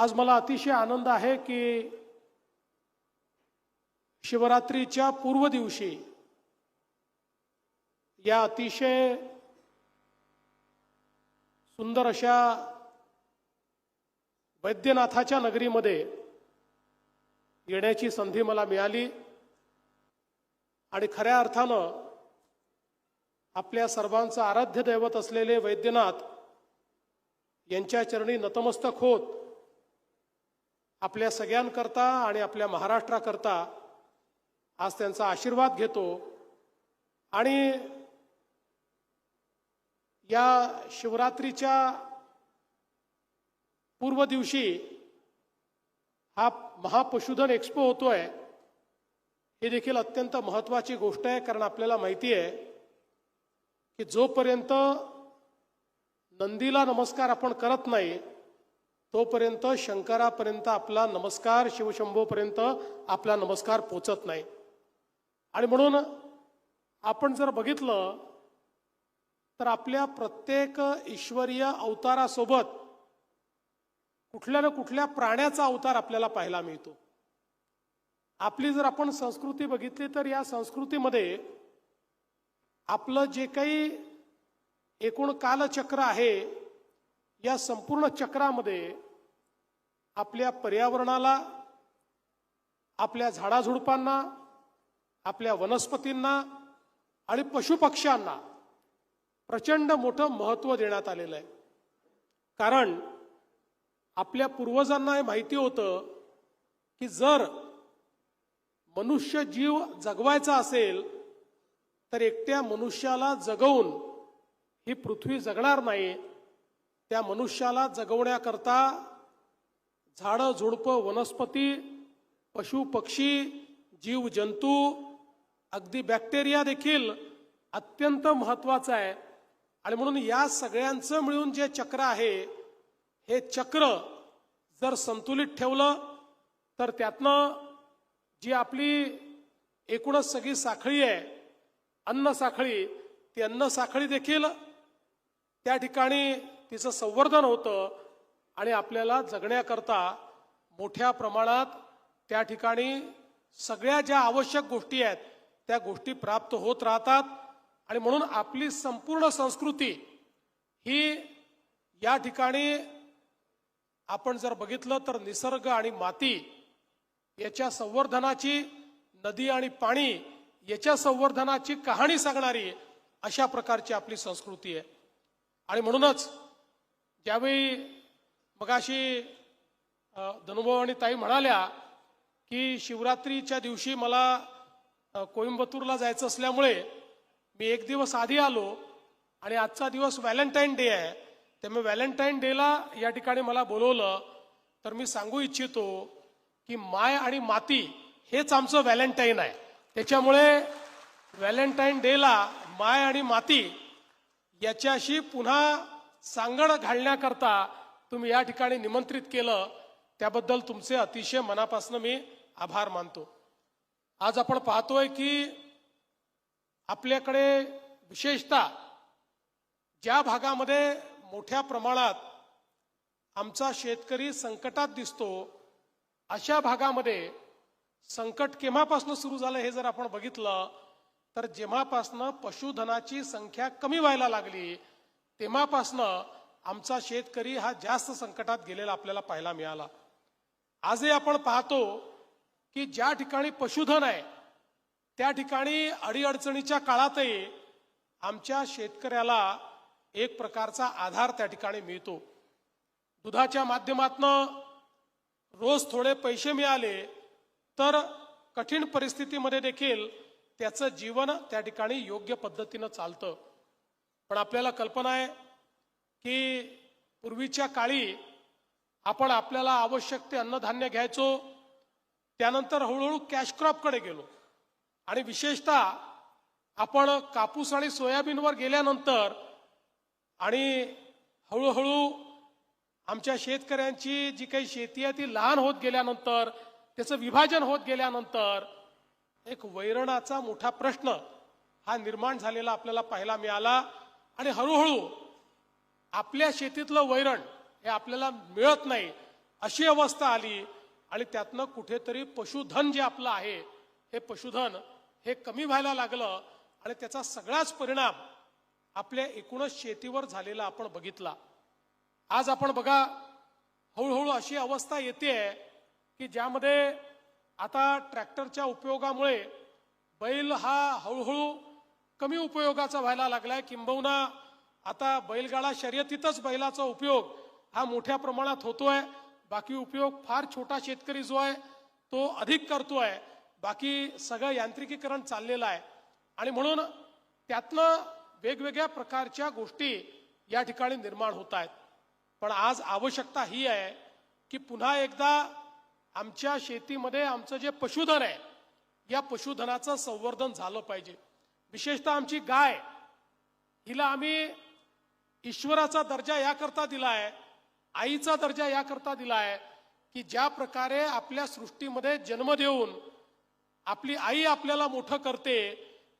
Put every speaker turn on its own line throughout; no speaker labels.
आज मला अतिशय आनंद आहे की शिवरात्रीच्या पूर्व दिवशी या अतिशय सुंदर अशा वैद्यनाथाच्या नगरीमध्ये येण्याची संधी मला मिळाली आणि खऱ्या अर्थानं आपल्या सर्वांचं आराध्य दैवत असलेले वैद्यनाथ यांच्या चरणी नतमस्तक होत आपल्या सगळ्यांकरता आणि आपल्या महाराष्ट्राकरता आज त्यांचा आशीर्वाद घेतो आणि या शिवरात्रीच्या पूर्व दिवशी हा महापशुधन एक्सपो होतोय हे देखील अत्यंत महत्त्वाची गोष्ट आहे। कारण आपल्याला माहिती आहे की जोपर्यंत नंदीला नमस्कार आपण करत नाही तोपर्यंत शंकरापर्यंत आपला नमस्कार, शिवशंभोपर्यंत आपला नमस्कार पोचत नाही। आणि म्हणून आपण जर बघितलं तर आपल्या प्रत्येक ईश्वरीय अवतारासोबत कुठल्या ना कुठल्या प्राण्याचा अवतार आपल्याला पाहायला मिळतो। आपली जर आपण संस्कृती बघितली तर या संस्कृतीमध्ये आपलं जे काही एकूण कालचक्र आहे या संपूर्ण चक्रामध्ये आपल्या पर्यावरणाला, आपल्या झाडाझुडपांना, आपल्या वनस्पतींना आणि पशुपक्ष्यांना प्रचंड मोठं महत्त्व देण्यात आलेलं आहे। कारण आपल्या पूर्वजांना हे माहिती होतं की जर मनुष्य जीव जगवायचा असेल तर एकट्या मनुष्याला जगवून ही पृथ्वी जगणार नाही। त्या मनुष्याला जगवण्याकरता झाडं झुडपं, वनस्पती, पशु पक्षी, जीव जंतू, अगदी बॅक्टेरिया देखील अत्यंत महत्त्वाचं आहे। आणि म्हणून या सगळ्यांचं मिळून जे चक्र आहे हे चक्र जर संतुलित ठेवलं तर त्यातनं जी आपली एकूणच सगळी साखळी आहे, अन्न साखळी, ती अन्न साखळी देखील त्या ठिकाणी तिचं संवर्धन होतं आणि आपल्याला जगण्याकरता मोठ्या प्रमाणात त्या ठिकाणी सगळ्या ज्या आवश्यक गोष्टी आहेत त्या गोष्टी प्राप्त होत राहतात। आणि म्हणून आपली संपूर्ण संस्कृती ही या ठिकाणी आपण जर बघितलं तर निसर्ग आणि माती याच्या संवर्धनाची, नदी आणि पाणी याच्या संवर्धनाची कहाणी सांगणारी अशा प्रकारची आपली संस्कृती आहे। आणि म्हणूनच ज्यावेळी मगाशी धनुभाऊ आणि ताई म्हणाल्या की शिवरात्रीच्या दिवशी मला कोइंबतूरला जायचं असल्यामुळे मी एक दिवस आधी आलो आणि आजचा दिवस व्हॅलेंटाईन डे आहे, त्यामुळे व्हॅलेंटाईन डेला या ठिकाणी मला बोलवलं। तर मी सांगू इच्छितो की माय आणि माती हेच आमचं व्हॅलेंटाईन आहे। त्याच्यामुळे व्हॅलेंटाईन डेला माय आणि माती याच्याशी पुन्हा सांगड घालण्याकरता तुम्ही या ठिकाणी निमंत्रित केलं, त्याबद्दल तुमचे अतिशय मनापासून मी आभार मानतो। आज आपण पाहतोय की आपल्याकडे विशेषतः ज्या भागामध्ये मोठ्या प्रमाणात आमचा शेतकरी संकटात दिसतो अशा भागामध्ये संकट केव्हापासून सुरू झालं हे जर आपण बघितलं तर जेव्हापासनं पशुधनाची संख्या कमी व्हायला लागली तेव्हापासनं आमचा शेतकरी हा जास्त संकटात गेलेला आपल्याला पाहायला मिळाला। आजही आपण पाहतो की ज्या ठिकाणी पशुधन आहे त्या ठिकाणी अडीअडचणीच्या काळातही आमच्या शेतकऱ्याला एक प्रकारचा आधार त्या ठिकाणी मिळतो। दुधाच्या माध्यमातनं रोज थोडे पैसे मिळाले तर कठीण परिस्थितीमध्ये देखील त्याचं जीवन त्या ठिकाणी योग्य पद्धतीनं चालतं। पण आपल्याला कल्पना आहे की पूर्वीच्या काळी आपण आपल्याला आवश्यक ते अन्नधान्य घ्यायचो, त्यानंतर हळूहळू कॅश क्रॉपकडे गेलो आणि विशेषतः आपण कापूस आणि सोयाबीनवर गेल्यानंतर आणि हळूहळू आमच्या शेतकऱ्यांची जी काही शेती आहे ती लहान होत गेल्यानंतर, त्याचं विभाजन होत गेल्यानंतर एक वैरणाचा मोठा प्रश्न हा निर्माण झालेला आपल्याला पाहायला मिळाला। आणि हळूहळू आपल्या शेतीतलं वैरण हे आपल्याला मिळत नाही अशी अवस्था आली आणि त्यातनं कुठेतरी पशुधन जे आपलं आहे हे पशुधन हे कमी व्हायला लागलं आणि त्याचा सगळाच परिणाम आपल्या एकूणच शेतीवर झालेला आपण बघितला. आज आपण बघा हळूहळू अशी अवस्था येते की ज्यामध्ये आता ट्रॅक्टरच्या उपयोगामुळे बैल हा हळूहळू कमी उपयोगाचा व्हायला लागलाय. किंबहुना आता बैलगाडा शर्यतीतच बैलाचा उपयोग हा मोठ्या प्रमाणात होतोय. बाकी उपयोग फार छोटा शेतकरी जो आहे तो अधिक करतोय. बाकी सगळं यांत्रिकीकरण चाललेलं आहे आणि म्हणून त्यातनं वेगवेगळ्या प्रकारच्या गोष्टी या ठिकाणी निर्माण होत आहेत. पण आज आवश्यकता ही आहे की पुन्हा एकदा आमच्या शेतीमध्ये आमचं जे पशुधन आहे या पशुधनाचं संवर्धन झालं पाहिजे. विशेषतः आमची गाय हिला आम्ही ईश्वराचा दर्जा याकरता दिलाय, आईचा दर्जा याकरता दिलाय की ज्या प्रकारे आपल्या सृष्टीमध्ये जन्म देऊन आपली आई आपल्याला मोठं करते,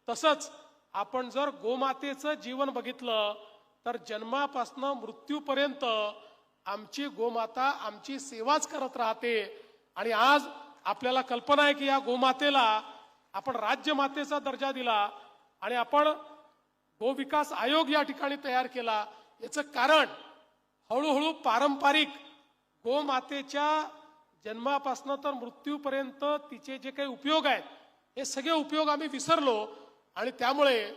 तसंच आपण जर गोमातेचं जीवन बघितलं तर जन्मापासून मृत्यूपर्यंत आमची गोमाता आमची सेवाच करत राहते. आणि आज आपल्याला कल्पना आहे की या गोमातेला आपण राज्यमातेचा दर्जा दिला आणि आपण गोविकास आयोग या ठिकाणी तयार केला. याचं कारण हळूहळू पारंपरिक गोमातेच्या जन्मापासून तर मृत्यूपर्यंत तिचे जे काही उपयोग आहेत हे सगळे उपयोग आम्ही विसरलो आणि त्यामुळे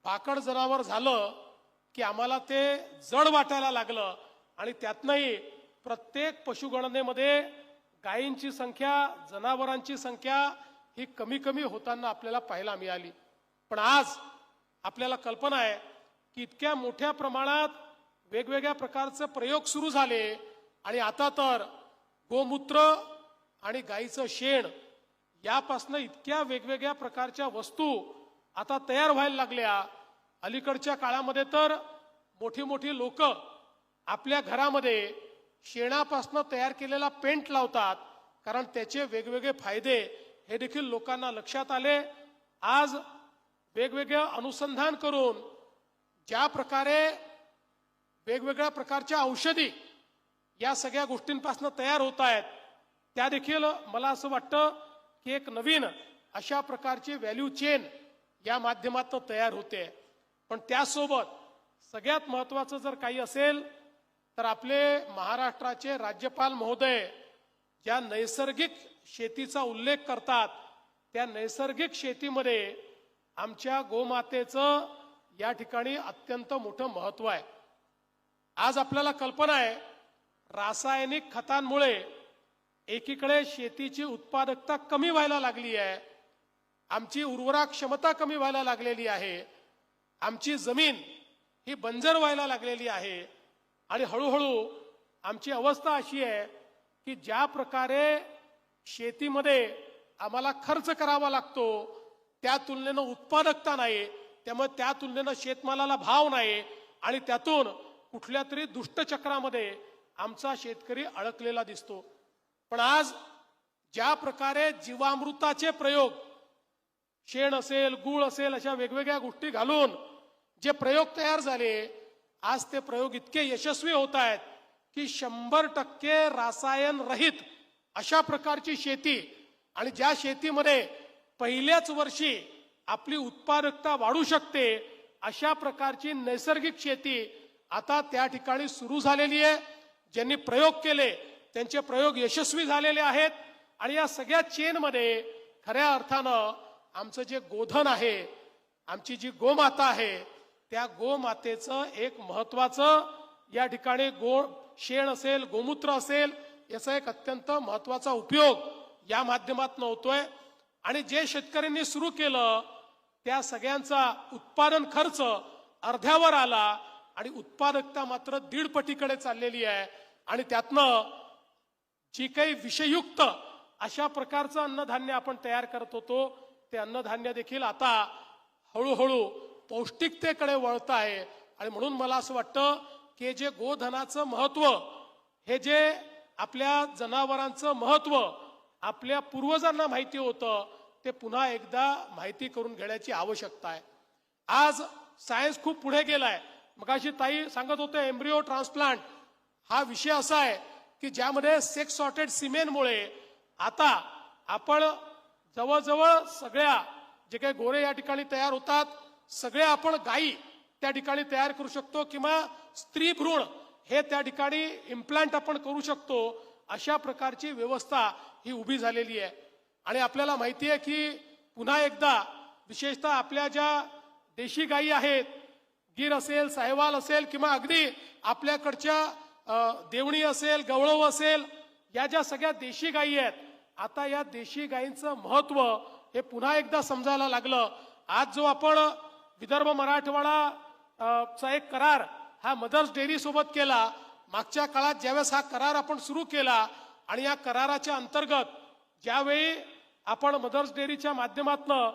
भाकड जनावर झालं की आम्हाला ते जड वाटायला लागलं आणि त्यातनंही प्रत्येक पशुगणनेमध्ये गायींची संख्या, जनावरांची संख्या ही कमी कमी होताना आपल्याला पाहायला मिळाली. पण आज आपल्याला कल्पना आहे की इतक्या मोठ्या प्रमाणात वेगवेगळ्या प्रकारचे प्रयोग सुरू झाले आणि आता तर गोमूत्र आणि गाईचं शेण यापासनं इतक्या वेगवेगळ्या प्रकारच्या वस्तू आता तयार व्हायला लागल्या. अलीकडच्या काळामध्ये तर मोठी मोठी लोक आपल्या घरामध्ये शेणापासनं तयार केलेला पेंट लावतात, कारण त्याचे वेगवेगळे फायदे हे देखील लोकांना लक्षात आले. आज वेगवेगळं अनुसंधान करून ज्या प्रकारे वेगवेगळ्या प्रकारच्या औषधी या सगळ्या गोष्टींपासून तयार होत आहेत त्या देखील मला असं वाटतं की एक नवीन अशा प्रकारची व्हॅल्यू चेन या माध्यमातून तयार होते. पण त्यासोबत सगळ्यात महत्वाचं जर काही असेल तर आपले महाराष्ट्राचे राज्यपाल महोदय ज्या नैसर्गिक शेतीचा उल्लेख करतात त्या नैसर्गिक शेतीमध्ये आमच्या गोमातेचं या ठिकाणी अत्यंत मोठं महत्व आहे. आज आपल्याला कल्पना आहे रासायनिक खतांमुळे एकीकडे शेतीची उत्पादकता कमी व्हायला लागली आहे, आमची उर्वरा क्षमता कमी व्हायला लागलेली आहे, आमची जमीन ही बंजर व्हायला लागलेली आहे आणि हळूहळू आमची अवस्था अशी आहे की ज्या प्रकारे शेतीमध्ये आम्हाला खर्च करावा लागतो त्या तुलनेनं उत्पादकता नाही, त्यामुळे त्या तुलनेनं शेतमालाला भाव नाही आणि त्यातून कुठल्या तरी दुष्टचक्रामध्ये आमचा शेतकरी अडकलेला दिसतो. पण आज ज्या प्रकारे जीवामृताचे प्रयोग शेण असेल, गूळ असेल अशा वेगवेगळ्या गोष्टी घालून जे प्रयोग तयार झाले आज ते प्रयोग इतके यशस्वी होत आहेत की 100% रासायन रहित अशा प्रकारची शेती आणि ज्या शेतीमध्ये पहिल्याच वर्षी आपली उत्पादकता वाढू शकते अशा प्रकारची नैसर्गिक शेती आता त्या ठिकाणी सुरू झालेली आहे. ज्यांनी प्रयोग केले त्यांचे प्रयोग यशस्वी झालेले आहेत आणि या सगळ्या चेनमध्ये खऱ्या अर्थानं आमचं जे गोधन आहे, आमची जी गोमाता आहे त्या गोमातेचं एक महत्वाचं या ठिकाणी शेण असेल, गोमूत्र असेल याचा एक अत्यंत महत्वाचा उपयोग या माध्यमातून होतोय. आणि जे शेतकऱ्यांनी सुरू केलं त्या सगळ्यांचा उत्पादन खर्च अर्ध्यावर आला आणि उत्पादकता मात्र 1.5 पटीकडे चाललेली आहे आणि त्यातनं जी काही विषयुक्त अशा प्रकारचं अन्नधान्य आपण तयार करत होतो ते अन्नधान्य देखील आता हळूहळू पौष्टिकतेकडे वळत आहे. आणि म्हणून मला असं वाटतं की जे गोधनाचं महत्व, हे जे आपल्या जनावरांचं महत्व आपल्या पूर्वजांना माहिती होतं ते पुन्हा एकदा माहिती करून घेण्याची आवश्यकता आहे. आज सायन्स खूप पुढे गेलाय. मगाशी ताई सांगत होते एम्ब्रिओ ट्रान्सप्लांट हा विषय असा आहे की ज्यामध्ये सेक्स सॉर्टेड सिमेंटमुळे आता आपण जवळजवळ सगळ्या जे काही गोरे या ठिकाणी तयार होतात सगळ्या आपण गायी त्या ठिकाणी तयार करू शकतो किंवा स्त्री भ्रूण हे त्या ठिकाणी इम्प्लांट आपण करू शकतो. अशा प्रकारची व्यवस्था ही उभी झालेली आहे. आणि आपल्याला माहिती आहे की पुन्हा एकदा विशेषतः आपल्या ज्या देशी गायी आहेत, गीर असेल, साहिवाल असेल किंवा अगदी आपल्याकडच्या देवणी असेल, गवळव असेल, या ज्या सगळ्या देशी गायी आहेत, आता या देशी गायींचं महत्व हे पुन्हा एकदा समजायला लागलं. आज जो आपण विदर्भ मराठवाडा चा एक करार हा मदर्स डेअरी सोबत केला, मागच्या काळात ज्यावेळेस हा करार आपण सुरू केला आणि या कराराच्या अंतर्गत ज्यावेळी आपण मदर्स डेअरीच्या माध्यमातून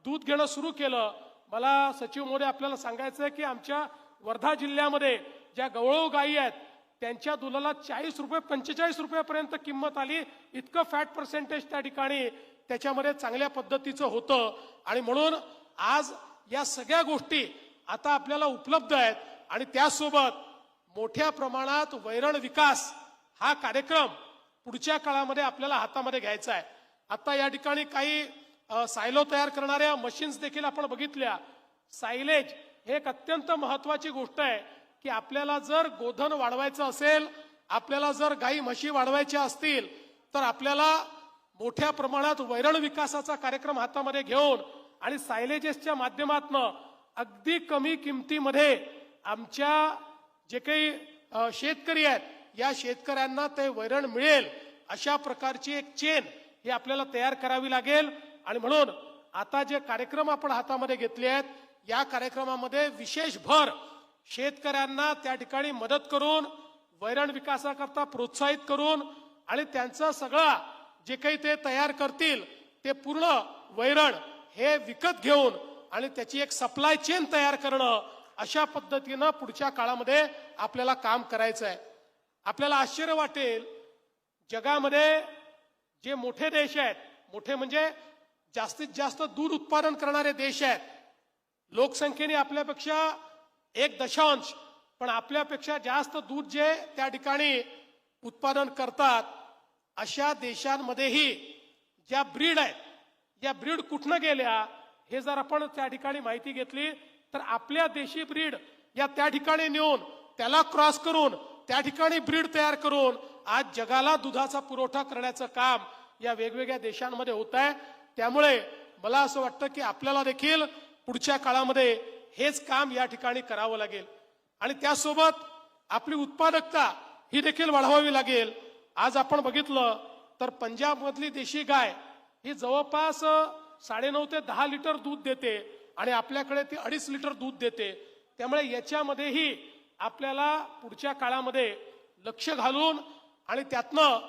दूध घेणं सुरू केलं, मला सचिव महोदय आपल्याला सांगायचं आहे की आमच्या वर्धा जिल्ह्यामध्ये ज्या गवळव गायी आहेत त्यांच्या दुधाला 40 रुपये 45 रुपयापर्यंत किंमत आली. इतकं फॅट पर्सेंटेज त्या ठिकाणी त्याच्यामध्ये चांगल्या पद्धतीचं होतं. आणि म्हणून आज या सगळ्या गोष्टी आता आपल्याला उपलब्ध आहेत. आणि त्यासोबत मोठ्या प्रमाणात वैरण विकास हा कार्यक्रम पुढच्या काळामध्ये आपल्याला हातामध्ये घ्यायचा आहे. आता या ठिकाणी काही सायलो तयार करणाऱ्या मशीन्स देखील आपण बघितल्या. सायलेज हे एक अत्यंत महत्वाची गोष्ट आहे की आपल्याला जर गोधन वाढवायचं असेल, आपल्याला जर गाई म्हशी वाढवायच्या असतील, तर आपल्याला मोठ्या प्रमाणात वैरण विकासाचा कार्यक्रम हातामध्ये घेऊन आणि सायलेजेसच्या माध्यमातून अगदी कमी किमतीमध्ये आमच्या जे काही शेतकरी आहेत या शेतकऱ्यांना ते वैरण मिळेल अशा प्रकारची एक चेन ही आपल्याला तयार करावी लागेल. आणि म्हणून आता जे कार्यक्रम आपण हातामध्ये घेतले आहेत या कार्यक्रमामध्ये विशेष भर शेतकऱ्यांना त्या ठिकाणी मदत करून वैरण विकासाकरता प्रोत्साहित करून आणि त्यांचं सगळं जे काही ते तयार करतील ते पूर्ण वैरण हे विकत घेऊन आणि त्याची एक सप्लाय चेन तयार करणं, अशा पद्धतीनं पुढच्या काळामध्ये आपल्याला काम करायचं आहे. आपल्याला आश्चर्य वाटेल, जगामध्ये जे मोठे देश आहेत, मोठे म्हणजे जास्तीत जास्त दूध उत्पादन करणारे देश आहेत, लोकसंख्येने आपल्यापेक्षा 1.0, पण आपल्यापेक्षा जास्त दूध जे त्या ठिकाणी उत्पादन करतात अशा देशांमध्येही ज्या ब्रीड आहेत, या ब्रीड कुठनं गेल्या हे जर आपण त्या ठिकाणी माहिती घेतली तर आपल्या देशी ब्रीड या त्या ठिकाणी नेऊन त्याला क्रॉस करून त्या ठिकाणी ब्रीड तयार करून आज जगाला दुधाचा पुरवठा करण्याचं काम या वेगवेगळ्या देशांमध्ये होत आहे. त्यामुळे मला असं वाटतं की आपल्याला देखील पुढच्या काळामध्ये हेच काम या ठिकाणी करावं लागेल आणि त्यासोबत आपली उत्पादकता ही देखील वाढवावी लागेल. आज आपण बघितलं तर पंजाब मधली देशी गाय ही जवळपास 9.5 ते 10 लिटर दूध देते आणि आपल्याकडे ती 2.5 लिटर दूध देते. त्यामुळे याच्यामध्येही आपल्याला पुढच्या काळामध्ये लक्ष घालून आणि त्यातनं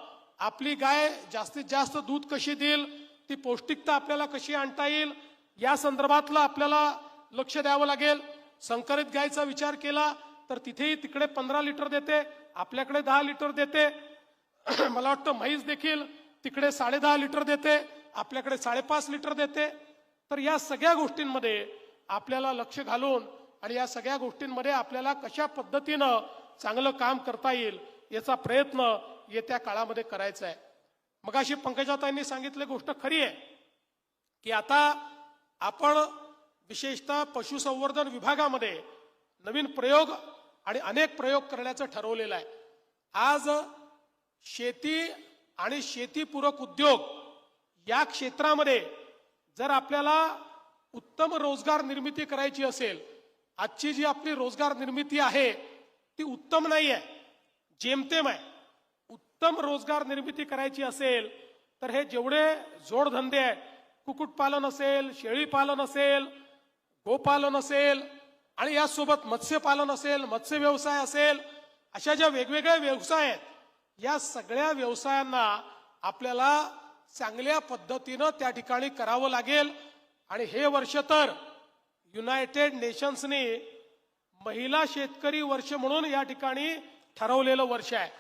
आपली गाय जास्तीत जास्त दूध कशी देईल, ती पौष्टिकता आपल्याला कशी आणता येईल या संदर्भातला आपल्याला लक्ष द्यावं लागेल. संकरित गायचा विचार केला तर तिथेही तिकडे 15 लिटर देते, आपल्याकडे 10 लिटर देते. मला वाटतं म्हैस देखील तिकडे 10.5 लिटर देते, आपल्याकडे 5.5 लिटर देते. तर या सगळ्या गोष्टींमध्ये आपल्याला लक्ष घालून आणि या सगळ्या गोष्टींमध्ये आपल्याला कशा पद्धतीनं चांगलं काम करता येईल याचा प्रयत्न येत्या काळामध्ये करायचा आहे. मगाशी पंकजाताईंनी सांगितली गोष्ट खरी आहे की आता आपण विशेषतः पशुसंवर्धन विभागामध्ये नवीन प्रयोग आणि अनेक प्रयोग करण्याचं ठरवलेलं आहे. आज शेती आणि शेतीपूरक उद्योग या क्षेत्रामध्ये जर आपल्याला उत्तम रोजगार निर्मिती करायची असेल, आजची जी आपली रोजगार निर्मिती आहे ती उत्तम नाही आहे, जेमतेम आहे. उत्तम रोजगार निर्मिती करायची असेल तर हे जेवढे जोडधंदे आहेत, कुक्कुटपालन असेल, शेळीपालन असेल, गोपालन असेल आणि यासोबत मत्स्यपालन असेल, मत्स्य व्यवसाय असेल, अशा ज्या वेगवेगळे व्यवसाय आहेत या सगळ्या व्यवसायांना आपल्याला चांगल्या पद्धतीनं त्या ठिकाणी करावं लागेल. आणि हे वर्ष तर युनायटेड नेशन्सने महिला शेतकरी वर्ष म्हणून या ठिकाणी ठरवलेलं वर्ष आहे.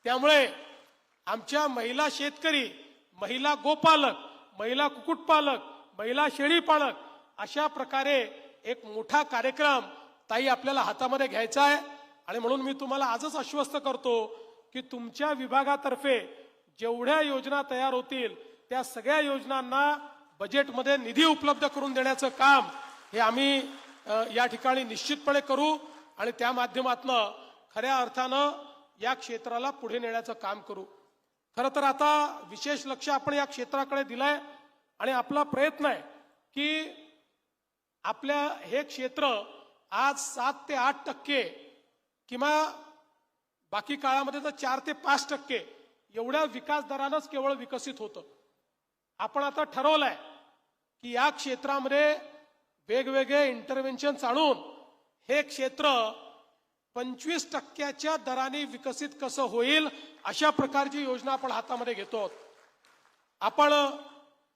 त्यामुळे आमच्या महिला शेतकरी, महिला गोपालक, महिला कुक्कुटपालक, महिला शेळीपालक अशा प्रकारे एक मोठा कार्यक्रम ताई आपल्याला हातामध्ये घ्यायचा आहे. आणि म्हणून मी तुम्हाला आजच आश्वस्त करतो की तुमच्या विभागातर्फे जेवढ्या योजना तयार होतील त्या सगळ्या योजनांना बजेटमध्ये निधी उपलब्ध करून देण्याचं काम हे आम्ही या ठिकाणी निश्चितपणे करू आणि त्या माध्यमातून खऱ्या अर्थानं या क्षेत्राला पुढे नेण्याचं काम करू. खरं तर आता विशेष लक्ष आपण या क्षेत्राकडे दिलंय आणि आपला प्रयत्न आहे की आपल्या हे क्षेत्र आज 7 ते 8% किंवा बाकी काळामध्ये तर 4 ते 5% एवढ्या विकास दरानंच केवळ विकसित होतं. आपण आता ठरवलंय की या क्षेत्रामध्ये वेगवेगळे इंटरव्हेन्शन आणून हे क्षेत्र 25% दराने विकसित कसं होईल अशा प्रकारची योजना आपण हातामध्ये घेतो. आपण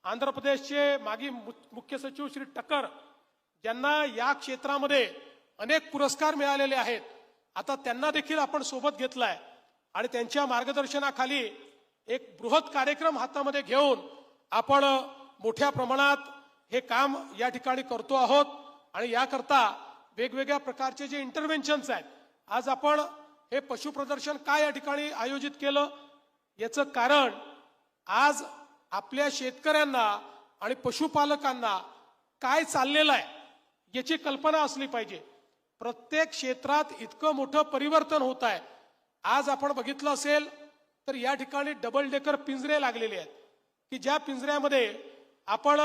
आंध्र प्रदेशचे माजी मुख्य सचिव श्री टकर ज्यांना या क्षेत्रामध्ये अनेक पुरस्कार मिळालेले आहेत, आता त्यांना देखील आपण सोबत घेतलाय आणि त्यांच्या मार्गदर्शनाखाली एक बृहत कार्यक्रम हातामध्ये घेऊन आपण मोठ्या प्रमाणात हे काम या ठिकाणी करतो आहोत. आणि याकरता वेगवेगळ्या प्रकारचे जे इंटरव्हेन्शन्स आहेत, आज आपण हे पशु प्रदर्शन काय या ठिकाणी आयोजित केलं याचं कारण आज आपल्या शेतकऱ्यांना आणि पशुपालकांना काय चाललेलं आहे याची कल्पना असली पाहिजे. प्रत्येक क्षेत्रात इतकं मोठं परिवर्तन होत आहे. आज आपण बघितलं असेल तर या ठिकाणी डबल डेकर पिंजरे लागलेले आहेत की ज्या पिंजऱ्यामध्ये आपण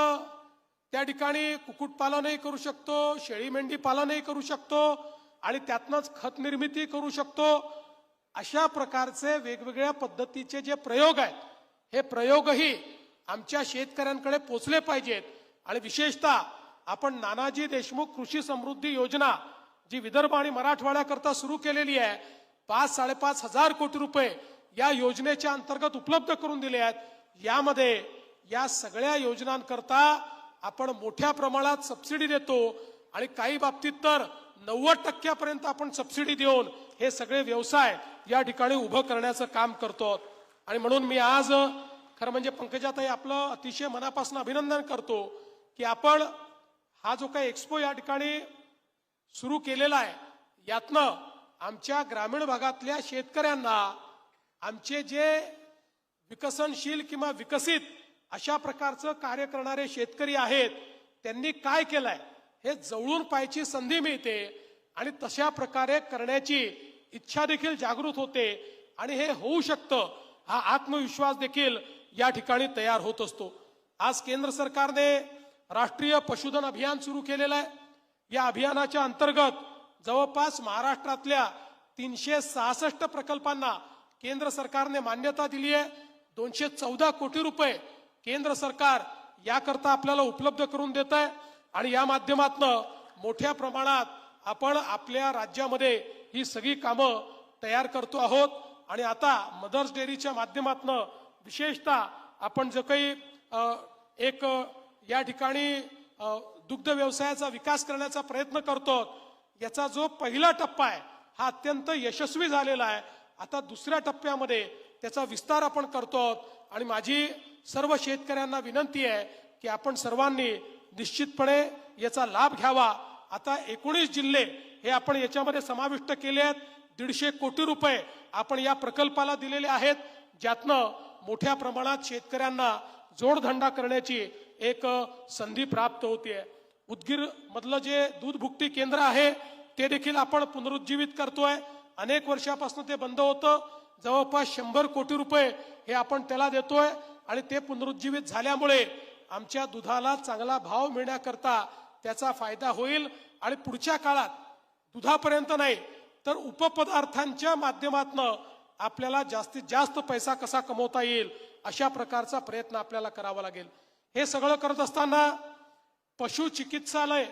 त्या ठिकाणी कुक्कुटपालनही करू शकतो, शेळी मेंढी पालनही करू शकतो आणि त्यातनंच खत निर्मिती करू शकतो. अशा प्रकारचे वेगवेगळ्या पद्धतीचे जे प्रयोग आहेत हे प्रयोगही आमच्या शेतकऱ्यांकडे पोचले पाहिजेत. आणि विशेषतः आपण नानाजी देशमुख कृषी समृद्धी योजना जी विदर्भ आणि मराठवाड्याकरता सुरू केलेली आहे, 5-5.5 हजार कोटी रुपये या योजनेच्या अंतर्गत उपलब्ध करून दिले आहेत. यामध्ये या सगळ्या योजनांकरता आपण मोठ्या प्रमाणात सबसिडी देतो आणि काही बाबतीत तर 90% आपण सबसिडी देऊन हे सगळे व्यवसाय या ठिकाणी उभं करण्याचं काम करतो. आणि म्हणून मी आज खरं म्हणजे पंकजाताई आपलं अतिशय मनापासून अभिनंदन करतो की आपण हा जो काही एक्सपो या ठिकाणी सुरू केलेला आहे यातनं आमच्या ग्रामीण भागातल्या शेतकऱ्यांना आमचे जे विकसनशील किंवा विकसित अशा प्रकारचं कार्य करणारे शेतकरी आहेत त्यांनी काय केलंय हे जवळून पाहायची संधी मिळते आणि तशा प्रकारे करण्याची इच्छा देखील जागृत होते आणि हे होऊ शकतं हा आत्मविश्वास देखील या ठिकाणी तयार होत असतो. आज केंद्र सरकारने राष्ट्रीय पशुधन अभियान सुरू केलेलं आहे. या अभियानाच्या अंतर्गत जवळपास महाराष्ट्रातल्या 366 प्रकल्पांना केंद्र सरकारने मान्यता दिली आहे. 214 कोटी रुपये केंद्र सरकार याकरता आपल्याला उपलब्ध करून देत आहे आणि या माध्यमातून मोठ्या प्रमाणात आपण आपल्या राज्यामध्ये ही सगळी कामं तयार करतो आहोत. आणि आता मदर्स डेअरीच्या माध्यमातून विशेषतः आपण जो काही एक या ठिकाणी दुग्ध व्यवसायाचा विकास करण्याचा प्रयत्न करतो याचा जो पहिला टप्पा आहे हा अत्यंत यशस्वी झालेला आहे. आता दुसऱ्या टप्प्यामध्ये त्याचा विस्तार आपण करतो आणि माझी सर्व शेतकऱ्यांना विनंती आहे की आपण सर्वांनी निश्चितपणे याचा लाभ घ्यावा. आता 19 जिल्हे हे आपण याच्यामध्ये समाविष्ट केले आहेत. 150 कोटी रुपये आपण या प्रकल्पाला दिलेले आहेत ज्यातनं मोठ्या प्रमाणात शेतकऱ्यांना जोडधंदा करण्याची एक संधी प्राप्त होते. उदगीर मधलं जे दूध भुकटी केंद्र आहे ते देखील आपण पुनरुज्जीवित करतोय. अनेक वर्षापासून ते बंद होतं. जवळपास 100 कोटी रुपये हे आपण त्याला देतोय आणि ते पुनरुज्जीवित झाल्यामुळे आमच्या दुधाला चांगला भाव मिळण्याकरता त्याचा फायदा होईल आणि पुढच्या काळात दुधापर्यंत नाही तर उपपदार्थांच्या माध्यमातून आपल्याला जास्तीत जास्त पैसा कसा कमवता येईल अशा प्रकारचा प्रयत्न आपल्याला करावा लागेल. हे सगळं करत असताना पशु चिकित्सालय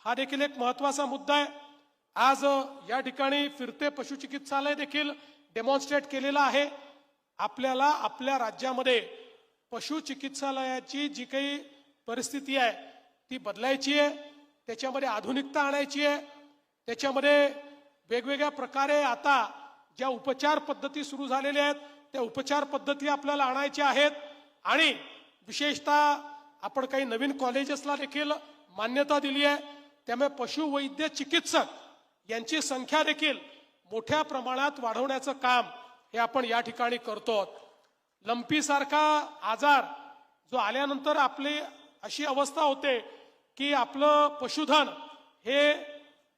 हा देखील एक महत्वाचा मुद्दा आहे. आज या ठिकाणी फिरते पशु चिकित्सालय देखील डेमॉन्स्ट्रेट केलेलं आहे. आपल्याला आपल्या राज्यामध्ये पशु चिकित्सालयाची जी काही परिस्थिती आहे ती बदलायची आहे. त्याच्यामध्ये आधुनिकता आणायची आहे. त्याच्यामध्ये वेगवेगळ्या प्रकारे आता ज्या उपचार पद्धती सुरू झालेल्या आहेत त्या उपचार पद्धती आपल्याला आणायच्या आहेत आणि विशेषतः आपण काही नवीन कॉलेजेसला देखील मान्यता दिली आहे. त्यामुळे पशुवैद्य चिकित्सक यांची संख्या देखील मोठ्या प्रमाणात वाढवण्याचं काम हे आपण या ठिकाणी करतो. लंपी सारखा आजार जो आल्यानंतर आपली अशी अवस्था होते की आपलं पशुधन हे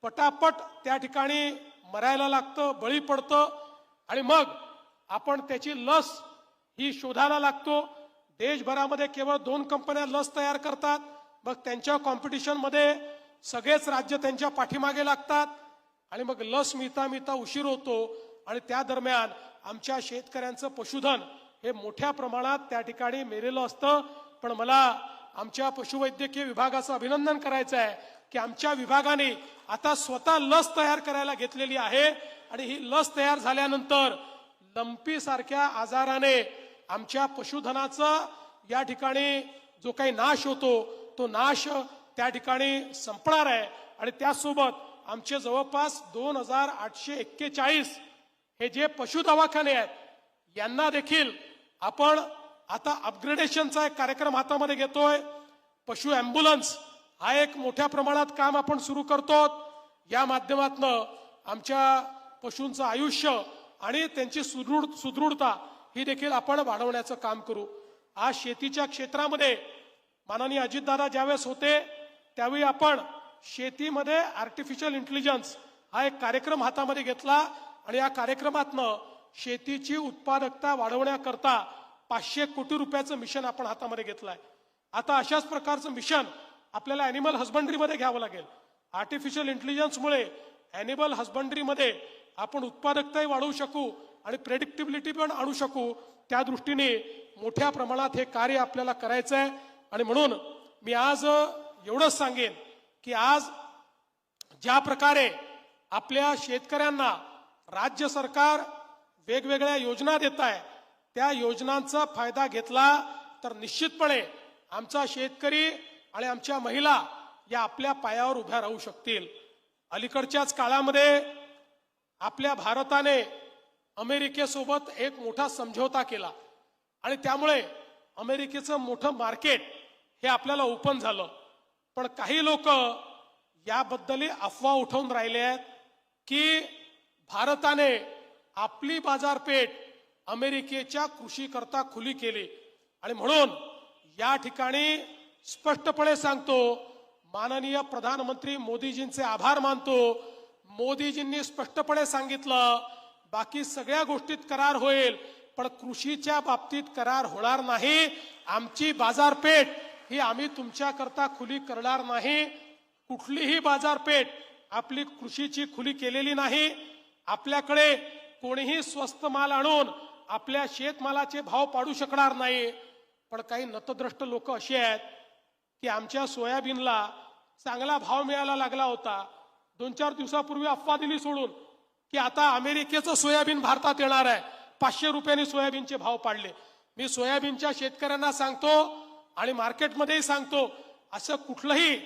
पटापट त्या ठिकाणी मरायला लागतं, बळी पडतं आणि मग आपण त्याची लस ही शोधायला लागतो. देशभरामध्ये केवळ 2 कंपन्या लस तयार करतात, मग त्यांच्या कॉम्पिटिशनमध्ये सगळेच राज्य त्यांच्या पाठीमागे लागतात आणि मग लस मिळता उशीर होतो आणि त्या दरम्यान आमच्या शेतकऱ्यांचं पशुधन हे मोठ्या प्रमाणात त्या ठिकाणी मेलेलं असतं. पण मला आमच्या पशुवैद्यकीय विभागाचं अभिनंदन करायचं आहे की आमच्या विभागाने आता स्वतः लस तयार करायला घेतलेली आहे आणि ही लस तयार झाल्यानंतर लंपी सारख्या आजाराने आमच्या पशुधनाचा या ठिकाणी जो काही नाश होतो तो नाश त्या ठिकाणी संपणार आहे. आणि त्यासोबत आमचे जवळपास 2841 हे जे पशु दवाखाने आहेत यांना देखील आपण आता अपग्रेडेशनचा एक कार्यक्रम हातामध्ये घेतोय. पशु ॲम्ब्युलन्स हा एक मोठ्या प्रमाणात काम आपण सुरू करतो. या माध्यमातून आमच्या पशूंचं आयुष्य आणि त्यांची सुदृढता ही देखील आपण वाढवण्याचं काम करू. आज शेतीच्या क्षेत्रामध्ये माननीय अजितदादा ज्यावेळेस होते त्यावेळी आपण शेतीमध्ये आर्टिफिशियल इंटेलिजन्स हा एक कार्यक्रम हातामध्ये घेतला आणि या कार्यक्रमातनं शेतीची उत्पादकता वाढवण्याकरता 500 कोटी रुपयाचं मिशन आपण हातामध्ये घेतलंय. आता अशाच प्रकारचं मिशन आपल्याला ॲनिमल हस्बंड्रीमध्ये घ्यावं लागेल. आर्टिफिशियल इंटेलिजन्समुळे ॲनिमल हस्बंड्रीमध्ये आपण उत्पादकताही वाढवू शकू आणि प्रेडिक्टिबिलिटी पण आणू शकू. त्या दृष्टीने मोठ्या प्रमाणात हे कार्य आपल्याला करायचं आहे. आणि म्हणून मी आज एवढंच सांगेन की आज ज्या प्रकारे आपल्या शेतकऱ्यांना राज्य सरकार वेगवेगळ्या योजना देत आहे त्या योजनांचा फायदा घेतला तर निश्चितपणे आमचा शेतकरी आणि आमच्या महिला या आपल्या पायावर उभ्या राहू शकतील. अलीकडच्याच काळामध्ये आपल्या भारताने अमेरिकेसोबत एक मोठा समझोता केला आणि त्यामुळे अमेरिकेचं मोठं मार्केट हे आपल्याला ओपन झालं. पण काही लोक याबद्दल अफवा उठवून राहिले आहेत की भारताने आपली बाजारपेठ अमेरिकेच्या कृषीकरता खुली केली. आणि म्हणून या ठिकाणी स्पष्टपणे सांगतो, माननीय प्रधानमंत्री मोदीजींचे आभार मानतो. मोदीजींनी स्पष्टपणे सांगितलं बाकी सगळ्या गोष्टीत करार होईल पण कृषीच्या बाबतीत करार होणार नाही. आमची बाजारपेठ ही आम्ही तुमच्याकरता खुली करणार नाही. कुठलीही बाजारपेठ आपली कृषीची खुली केलेली नाही. आपल्याकडे कोणीही स्वस्त माल आणून आपल्या शेतमालाचे भाव पाडू शकणार नाही. पण काही नतद्रष्ट लोक असे आहेत की आमच्या सोयाबीनला चांगला भाव मिळायला लागला होता. 2-4 दिवसापूर्वी अफवा दिली सोडून की आता अमेरिकेचं सोयाबीन भारतात येणार आहे. 500 रुपयांनी सोयाबीनचे भाव पाडले. मी सोयाबीनच्या शेतकऱ्यांना सांगतो आणि मार्केटमध्येही सांगतो असं कुठलंही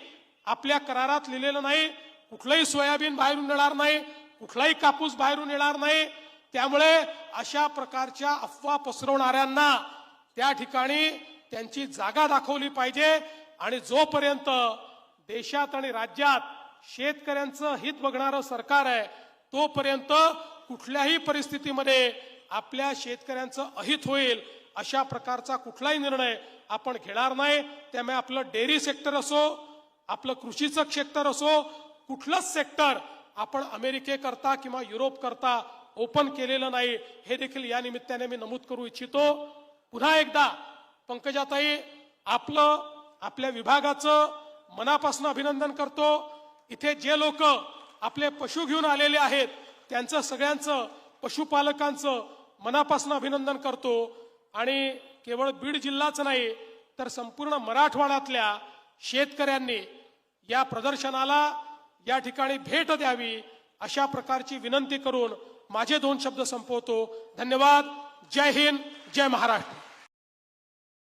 आपल्या करारात लिहिलेलं नाही. कुठलंही सोयाबीन बाहेरून येणार नाही, कुठलाही कापूस बाहेरून येणार नाही. त्यामुळे अशा प्रकारच्या अफवा पसरवणाऱ्यांना त्या ठिकाणी त्यांची जागा दाखवली पाहिजे. आणि जोपर्यंत देशात आणि राज्यात शेतकऱ्यांचं हित बघणारं सरकार आहे तोपर्यंत कुठल्याही परिस्थितीमध्ये आपल्या शेतकऱ्यांचं अहित होईल अशा प्रकारचा कुठलाही निर्णय आपण घेणार नाही. त्यामुळे आपलं डेअरी सेक्टर असो, आपलं कृषीचं सेक्टर असो, कुठलंच सेक्टर आपण अमेरिकेकरता किंवा युरोप करता ओपन केलेलं नाही हे देखील या निमित्ताने मी नमूद करू इच्छितो. पुन्हा एकदा पंकजाताई आपल्या विभागाचं मनापासून अभिनंदन करतो. इथे जे लोक आपले पशु घेऊन आलेले आहेत त्यांचं सगळ्यांचं पशुपालकांचं मनापासून अभिनंदन करतो. आणि केवळ बीड जिल्हाच नाही तर संपूर्ण मराठवाड्यातल्या शेतकऱ्यांनी या प्रदर्शनाला या ठिकाणी भेट द्यावी अशा प्रकारची विनंती करून माझे 2 शब्द संपवतो. धन्यवाद. जय हिंद, जय महाराष्ट्र.